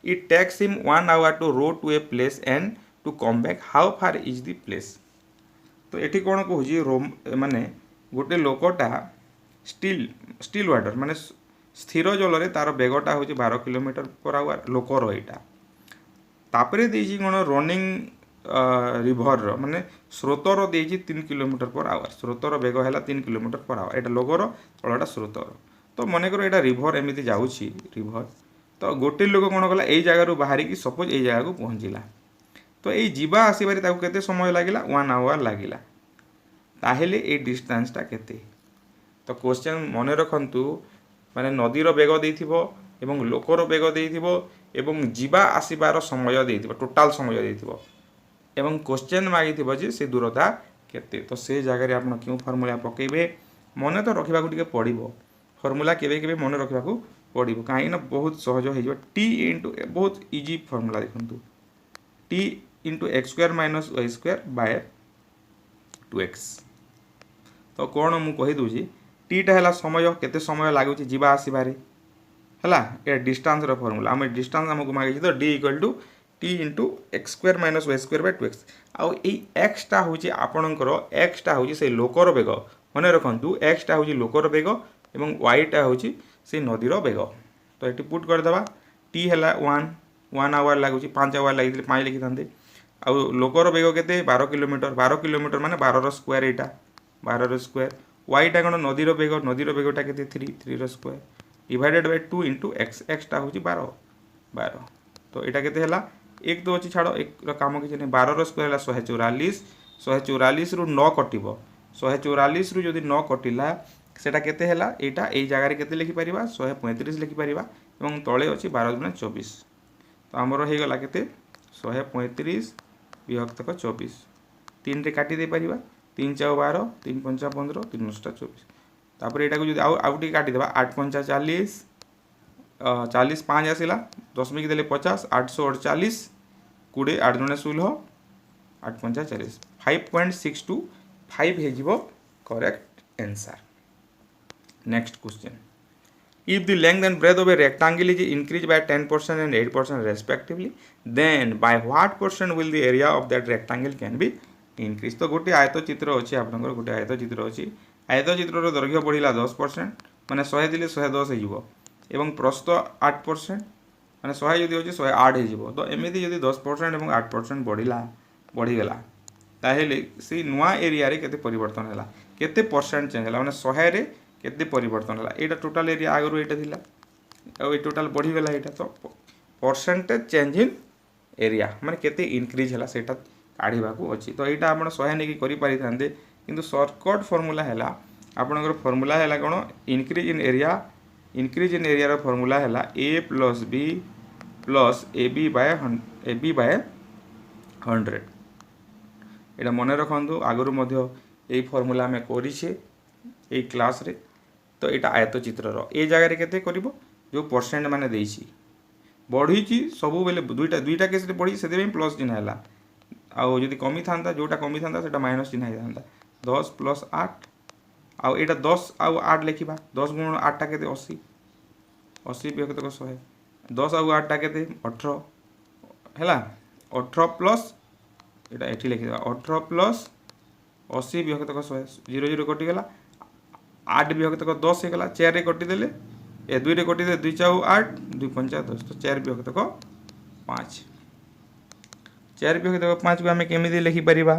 it takes him 1 hour to row to a place and to come back how far is the place तो ये कौन कहूँ माने गोटे लोकटा still water माने स्थिर जल में तार बेगटा हूँ 12 किलोमीटर पर आवर लोकर यहाँ तापरे देजी कौन रनिंग रिभर माने स्रोतर देजी 3 किलोमीटर पर आवर स्रोतर बेग है 3 किलोमीटर पर आवर यहाँ लोगर तलटा स्रोतर तो मनकर यहाँ रिभर एमती जाऊँगी रिभर तो गोटे लोक कौन कला यही जगार बाहर की सपोज यही जगह को पहुँचला तो यही जीवा आसबार केते समय लगिला 1 आवर लगिला ताहेले ए डिस्टेंसटा केते तो क्वेश्चन मन रखंतु माने नदीर बेग देइथिबो एवं लोकर बेग देइथिबो एवं जीवा आसबार समय देइथिबो टोटाल समय देइथिबो एवं क्वेश्चन मागिथिबो जे से दूरता केते तो से जगह रे आपण क्यों फार्मूला पकेबे मन तो रखिबा को टिके पड़िबो फार्मूला केबे केबे मन रखिबा को पड़िबो काहे ना बहुत सहज हो जिवो t इनटू बहुत इजी फार्मूला देखंतु t into x square minus y square by 2x तो कौन मुझे कहीदे टीटा है समय केते समय लगुच जीवा आसबार है डिस्टेंस रो फॉर्मूला आम डिस्टेंस आमको मांगी तो d equal to t into x square minus y square by 2x आउ एक्सटा हूँ आपणकर एक्सटा हूँ से लोकर बेग मन रखु एक्सटा हूँ लोकर बेग और वाईटा हूँ से नदीर बेग तो ये पुट करदे टी है 1 आवर लगुच 5 आवर लगी 5 लिखि था आउ लोकर बेग के 12 किलोमीटर माने 12 स्क्वायर यहाँ 12 स्क्वायर वाईटा कौन नदीर बेगटा के 3 square divided by 2 into X एक्सटा हूँ 12 तो यहाँ के एक तो अच्छी छाड़ एक कम किसी नहीं 12 स्क्वायर है 144 रु 9 कटिब 144 रु जदि 9 कटिला सेटा केते हैला एटा एई जगह रे केते लिखि परिबा 135 लिखि परिबा एवं तळे अछि 12 गुणा 24 तो हमर हे गला केते 135 विभक्तक 24 3 रे काटी दे परिबा 3 4 12 3 5 15 3 9 24 तापर एटा को जदि आउटी काटी देबा 8 5 40 40 5 आसिला दशमिक देले 50 848 20 8 गुणा 16 8 5 40 5.625 हे जिवो correct answer. Next question. If the length and breadth of a rectangle is increased by 10% and 8% respectively, then by what percent will the area of that rectangle can be increased? तो गोटे आयत चित्र अच्छी आपंकर गोटे आयत चित्र अच्छी आयत चित्र दैर्घ्य बढ़ला 10% माने 100 दिले 110 हो एवं प्रस्थ 8% माने 100 जदि अच्छे 108 हो तो एमती जदि 10% और 8% बढ़ीगला ताहेले से नुआ एरिया रे केते परिवर्तन हैला केते परसेंट चेंज हैला माने 100 रे केते परिवर्तन हैला एटा टोटल एरिया आगरो एटा थिला आ ए टोटल बढ़ीगला एटा तो परसेंटेज चेंज इन एरिया माने केते इंक्रीज हैला सेटा काढिबा को अछि तो एटा आपण 100 नेकी करि पारि थांदे किंतु शॉर्टकट फार्मूला हैला आपनकर फार्मूला हैला कोन इंक्रीज इन एरिया रो फार्मूला हैला a + b + ab बाय 100 एटा मने रखंतु आगरु मध्य एई फार्मूला में करिछे एई क्लास रे तो एटा आयत चित्र रो ए जगह रे केते करिवो जो परसेंट माने देइछि बढ़ीछि सबु बेले दुईटा केस रे बढ़ी सेते प्लस चिन्ह हैला आ जदि कमी थांता जोटा कमी थांता सेटा माइनस चिन्ह है थांता 10 + 8 आ एटा 10 आ 8 लिखिबा 10 × 8 टा केते 80 80 व्यक्त को 100 10 आ 8 टा केते 18 हैला 18 प्लस एटा एठी लिखिबा 18 प्लस 80 व्यक्त को 100 0 0 कटि गेला 8 व्यक्त को 10 हे गेला 4 रे कटि देले ए 2 रे कटि दे 2 4 8 2 5 10 तो 4 व्यक्त को 5 4 व्यक्त को 5 को हमें केमिति लिखि परिबा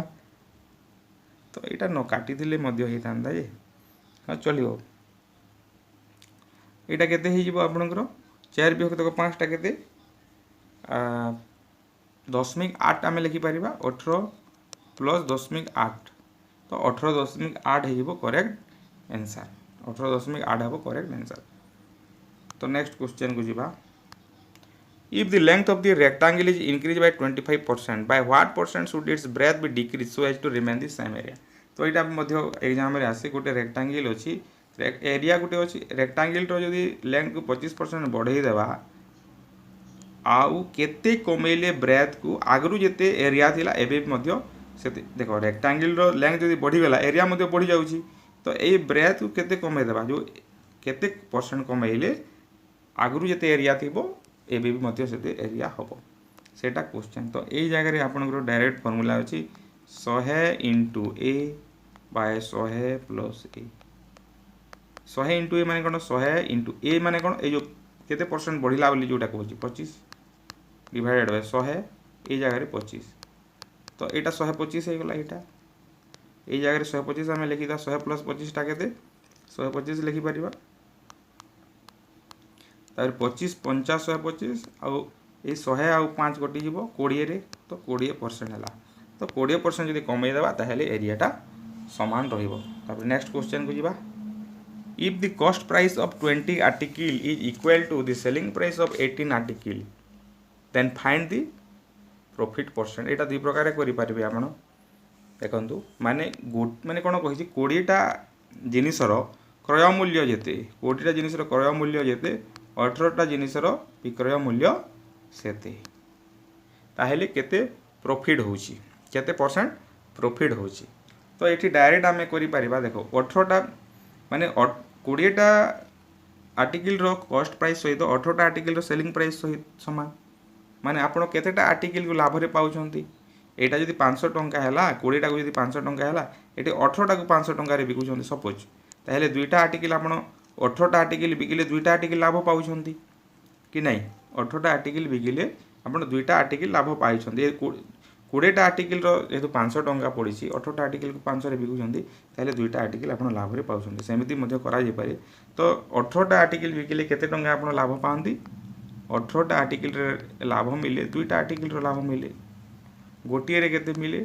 तो एटा न काटि दिले मध्य हे थांदा जे हां चलियो एटा केते हे जिवो आपनकर 4 व्यक्त को 5 टा केते 0.8 आमे लिखि परिबा 18 प्लस 0.8 तो 18.8 हेजिबो करेक्ट आंसर 18.8 हेबो करेक्ट आंसर तो नेक्स्ट क्वेश्चन को जिबा if the length of the rectangle is increased by 25% by what percent should its breadth be decreased so as to remain the same area तो एटा मध्य exam रे आसे गोटे rectangle अछि area गोटे अछि रेक्टेंगल रो जदी लेंथ को 25% बढ़ाई देबा आउ केते कमेले ब्रेथ को आगरु जेते एरिया थिला एबे मध्य सेते देखो रेक्टेंगल रो लेंथ जदी बढ़ी गेला एरिया मध्य बढ़ी जाउची तो ए ब्रेथ को केते कमे देबा जो केते परसेंट कमेले आगरु जेते एरिया थिबो एबे भी मध्य सेते एरिया हबो सेटा क्वेश्चन तो ए जगह रे आपनकर डायरेक्ट फार्मूला अछि 100 * a बाय 100 + a 100 * a माने कोन 100 * a माने कोन ए जो केते परसेंट बढ़िला बोली जोटा कहूची 25 डिवाइडेड बाय 100 ए जगह रे 25 तो एटा 125 हे गला एटा ए जगह रे 125 हमें लिखि दा 100 + 25 टा केते 125 लिखि परिबा तार 25 50 125 आ ए 100 आ 5 कटि जीवो 20 रे तो 20% हैला तो 20% जदि कमै देबा ताहेले एरियाटा समान रहिबो तापर नेक्स्ट क्वेश्चन को जीवा if the cost price of 20 article is equal to the selling price of 18 article then find the profit percent एटा दुई प्रकार करि परिबे आपण देखंतु माने माने कोन कहि 20 टा जिनिसर क्रय मूल्य जेते 20 टा जिनिसर क्रय मूल्य जेते 18 टा जिनिसर विक्रय मूल्य सेते ताहेले केते प्रॉफिट होउची केते परसेंट प्रॉफिट होउची तो एठी डायरेक्ट हमें करि परिबा देखो 18 टा माने 20 टा आर्टिकल रो कॉस्ट प्राइस सहित 18 टा आर्टिकल रो सेलिंग प्राइस सहित समान माने आपण केतेटा आर्टिकल को लाभ रे पाउछंती एटा जदी 500 टंका हैला 20 टा को जदी 500 टंका हैला एटी 18 टा को 500 टंका रे बिकुछंती सपोज ताहेले दुईटा आर्टिकल आपण 18 टा आर्टिकल बिकिले दुईटा आर्टिकल लाभ पाउछंती कि नाही 18 टा आर्टिकल बिकिले आपण दुईटा आर्टिकल लाभ पाइछंती 20 टा आर्टिकल रो जेतु 500 टंका पड़िछि 18 टा आर्टिकल को 500 रे बिकुछंती ताहेले दुईटा आर्टिकल आपण लाभ रे पाउछंती सेमिति मध्ये करा जे पारे तो 18 टा आर्टिकल बिकिले केते टंका आपण लाभ पाउंती 18 टा आर्टिकल रे लाभ मिले दुईटा आर्टिकल रो लाभ मिले गोटिए रे केते मिले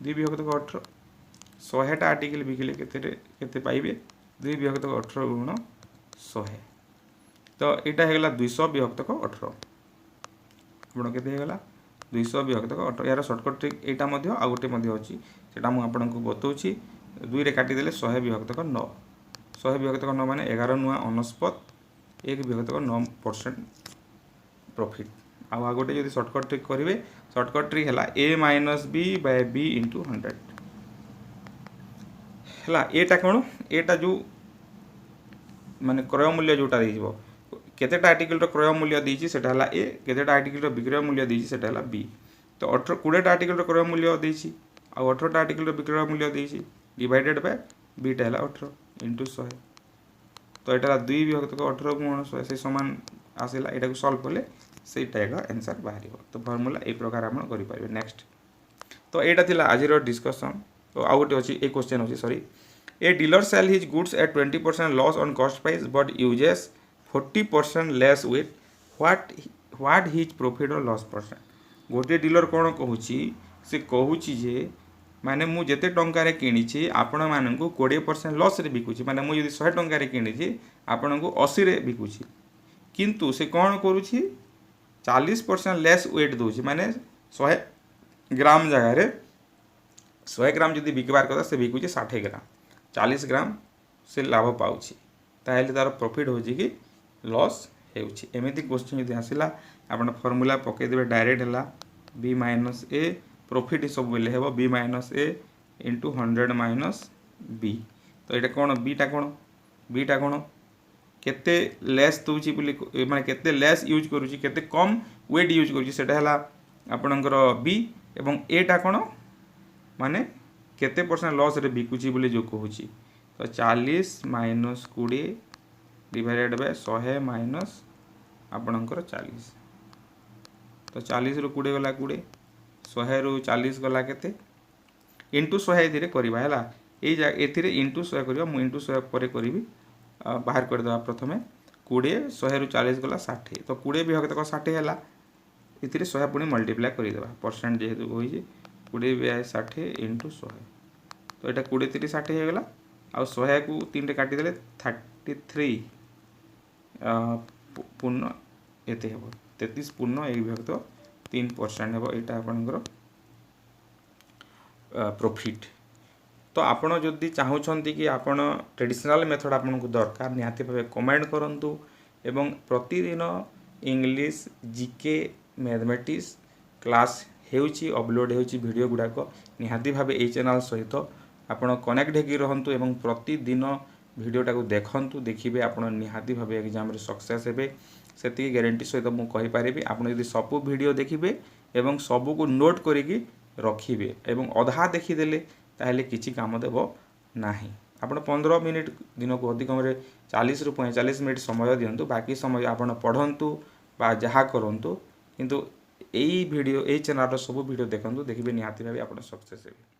2 विभक्त 18 100 टा आर्टिकल बिकिले केते पाइबे 2 विभक्त 18 गुण 100 तो एटा हेगला 200 विभक्त 18 आपण केते हेगला 200 विभक्त 18 यार शॉर्टकट ट्रिक एटा मध्ये आ गोटे मध्ये अछि सेटा मु आपन को बतौछि 2 रे काटि देले 100 विभक्त 9 100 विभक्त 9 माने 11 नुआ 69 1 विभक्त 9% प्रॉफिट आ गोटे जदि शॉर्टकट ट्रिक करिवे शॉर्टकट ट्रिक हैला a - b / b * 100 है एटा कौन एटा जो माने क्रय मूल्य जोटा देइबो केतेटा आर्टिकल रो क्रय मूल्य देइछि सेटा हला ए केतेटा आर्टिकल रो विक्रय मूल्य देइछि सेटा हला बी तो 18 20टा आर्टिकल रो क्रय मूल्य देइछि आ 18टा आर्टिकल रो विक्रय मूल्य देइछि डिवाइडेड बाय बीटा हला 18 इनटू 100 तो एटा 2 विभक्त 18 गुणन 100 से समान आसिला एटा को सॉल्व करले सेटा का आंसर बाहरिबो तो फार्मूला ए प्रकार आपण करि पारिबे नेक्स्ट तो एटा थिला आज रो डिस्कशन तो आ गोटे अछि ए क्वेश्चन अछि sorry a dealer sell his goods at 20% loss on cost price but uses 40% less with what his profit और लॉस परसेंट गोटे डीलर कौन कहूँ से कहूँ जे माने मु जेते टंकार किणी आपण मानक 20% लॉस रे बिकुची माने मु यदि 100 टंकार किणी आपण को 80 रे बिकुची किंतु से कौन करुची 40% लेस वेट दूची माने 100 ग्राम जगह 100 ग्राम जदि बिकबार कथा से बिकुची 60 ग्राम 40 ग्राम से लाभ पाउची ताहेले तार प्रॉफिट होची कि लॉस हेउची एमिति क्वेश्चन यदि आसिला आपण फार्मूला पके देबे डायरेक्ट हला b माइनस a प्रॉफिट सब बेले हेबो b minus a into 100 minus b तो एटा कोन b टा कोन केते लेस दोची बोली माने केते लेस यूज करूची केते कम वेट यूज करूची सेटा हला आपणकर b एवं a टा कोन माने केते परसेंट लॉस रे बिकुची बोली जो कहूची तो 40 माइनस 20 डिवाइडेड बाय 100 माइनस आपणकर 40 तो 40 रु 20 गला 20 100 रु 40 गला केते इनटू 100 एथिरे करबा हैला ए एथिरे इनटू 100 करबा मु इनटू 100 परे करबी बाहर कर देबा प्रथमे 20 100 रु 40 गला 60 तो 20 विभक्त 60 हैला एथिरे 100 पुनी मल्टीप्लाई करि देबा परसेंट जेहेतु होई जे 20 बाय 60 इनटू 100 तो एटा 20 30 60 हे गला आ 100 को 3 रे काटी देले 33 पूर्ण एते हेबो 33 पूर्ण 1 विभक्त 3% हेबो एटा आपनकर प्रॉफिट तो आपण जदि चाहूछंती कि आपण ट्रेडिशनल मेथड आपन को दरकार निहाती भाबे कमेंट करंतु एवं प्रतिदिन इंग्लिश जीके मैथमेटिक्स क्लास हेउची अपलोड हेउची वीडियो गुडाक निहाती भाबे ए चैनल सहित आपण कनेक्ट हेकी रहंतु एवं प्रतिदिन वीडियोटा को देखंतु देखिबे आपण निहाती भाबे एग्जाम रे सक्सेस हेबे सेति गारंटी सहित मु कहि पारिबी आपण यदि सब वीडियो देखिबे एवं सब को नोट करिकि रखिबे एवं अधा देखि देले ताहले किछि काम देबो नाही आपण 15 मिनिट दिन को अधिक हमरे 40 रु 45 मिनिट समय दियंतु बाकी समय आपण पढंतु बा जहा करंतु किंतु एई वीडियो ए चैनल रो सब वीडियो देखंतु देखिबे निहाती भाबे आपण सक्सेस हेबे।